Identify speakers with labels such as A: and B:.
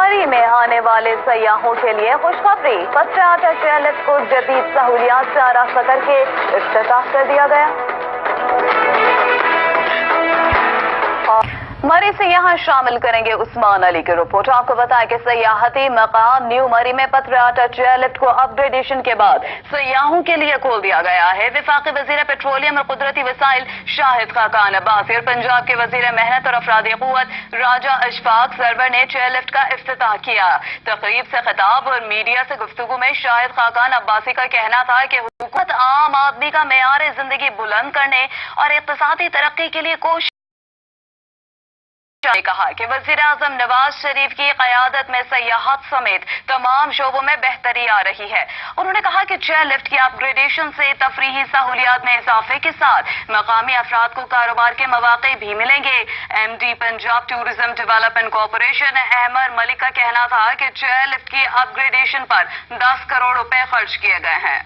A: مری میں آنے والے سیاحوں کے لیے خوشخبری، پترا چیئرلفٹ کو جدید سہولیات سے آراستہ کر کے افتتاح کر دیا گیا۔ مری سے یہاں شامل کریں گے عثمان علی کی رپورٹ۔ آپ کو بتائیں کہ سیاحتی مقام نیو مری میں پترا چیئرلفٹ کو اپ گریڈیشن کے بعد سیاحوں کے لیے کھول دیا گیا ہے۔ وفاقی وزیر پیٹرولیم اور قدرتی وسائل شاہد خاقان عباسی اور پنجاب کے وزیر محنت اور افرادی قوت راجہ اشفاق سرور نے چیئرلفٹ کا افتتاح کیا۔ تقریب سے خطاب اور میڈیا سے گفتگو میں شاہد خاقان عباسی کا کہنا تھا کہ حکومت عام آدمی کا معیار زندگی بلند کرنے اور اقتصادی ترقی کے لیے کوشش نے کہا کہ وزیر اعظم نواز شریف کی قیادت میں سیاحت سمیت تمام شعبوں میں بہتری آ رہی ہے۔ انہوں نے کہا کہ چیئرلفٹ کی اپ گریڈیشن سے تفریحی سہولیات میں اضافے کے ساتھ مقامی افراد کو کاروبار کے مواقع بھی ملیں گے۔ M D Punjab tourism development corporation Ahmad Malik کا کہنا تھا کہ چیئرلفٹ کی اپ گریڈیشن پر 10 کروڑ روپے خرچ کیے گئے ہیں۔